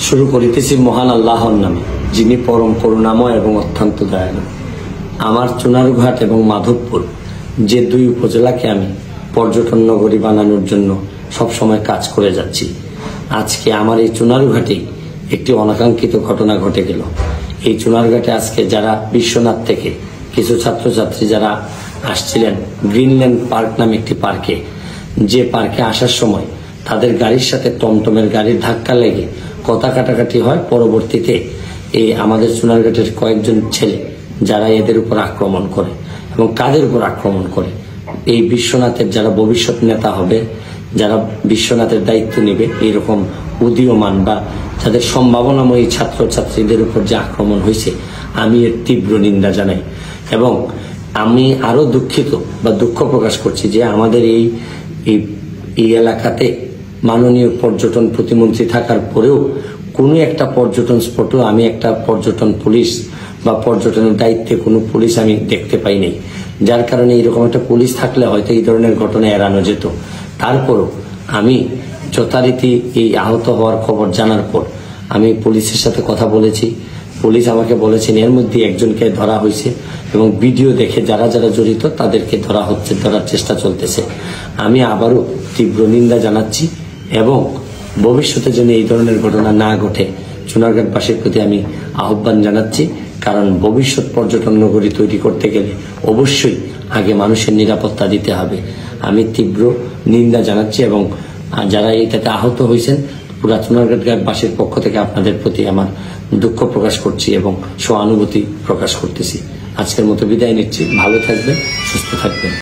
শুরু করিতেছি মহান আল্লাহর নামে, যিনি পরম করুণাময় এবং অত্যন্ত দয়ালু। আমার চুনারুঘাট এবং মাধবপুর যে দুই উপজেলাকে আমি পর্যটন নগরী বানানোর জন্য সবসময় কাজ করে যাচ্ছি, আজকে আমার এই চুনারুঘাটেই একটি অনাকাঙ্ক্ষিত ঘটনা ঘটে গেল। এই চুনারুঘাটে আজকে যারা বিশ্বনাথ থেকে কিছু ছাত্রছাত্রী যারা আসছিলেন গ্রিনল্যান্ড পার্ক নামে একটি পার্কে, যে পার্কে আসার সময় তাদের গাড়ির সাথে টমটমের গাড়ির ধাক্কা লেগে কথা কাটাকাটি হয়। পরবর্তীতে এই আমাদের চুনারুঘাটের কয়েকজন ছেলে যারা এদের উপর আক্রমণ করে এবং কাদের উপর আক্রমণ করে, এই বিশ্বনাথের যারা ভবিষ্যৎ নেতা হবে, যারা বিশ্বনাথের দায়িত্ব নেবে, এইরকম উদীয়মান বা যাদের সম্ভাবনাময়ী ছাত্রছাত্রীদের উপর যে আক্রমণ হয়েছে, আমি এর তীব্র নিন্দা জানাই। এবং আমি আরো দুঃখিত বা দুঃখ প্রকাশ করছি যে আমাদের এই এলাকাতে মাননীয় পর্যটন প্রতিমন্ত্রী থাকার পরেও কোনো একটা পর্যটন স্পটও আমি একটা পর্যটন পুলিশ বা পর্যটনের দায়িত্বে কোনো পুলিশ আমি দেখতে পাই নাই। যার কারণে এরকম একটা পুলিশ থাকলে হয়তো এই ধরনের ঘটনা এড়ানো যেত। তারপরও আমি যথারীতি এই আহত হওয়ার খবর জানার পর আমি পুলিশের সাথে কথা বলেছি। পুলিশ আমাকে বলেছেন এর মধ্যে একজনকে ধরা হয়েছে এবং ভিডিও দেখে যারা যারা জড়িত তাদেরকে ধরার চেষ্টা চলতেছে। আমি আবারও তীব্র নিন্দা জানাচ্ছি এবং ভবিষ্যতে যেন এই ধরনের ঘটনা না ঘটে চুনারঘাটবাসীর প্রতি আমি আহ্বান জানাচ্ছি। কারণ ভবিষ্যৎ পর্যটন নগরী তৈরি করতে গেলে অবশ্যই আগে মানুষের নিরাপত্তা দিতে হবে। আমি তীব্র নিন্দা জানাচ্ছি এবং যারা এটাতে আহত হয়েছেন পুরা চুনারঘাটবাসীর পক্ষ থেকে আপনাদের প্রতি আমার দুঃখ প্রকাশ করছি এবং সহানুভূতি প্রকাশ করতেছি। আজকের মতো বিদায় নিচ্ছি। ভালো থাকবেন, সুস্থ থাকবেন।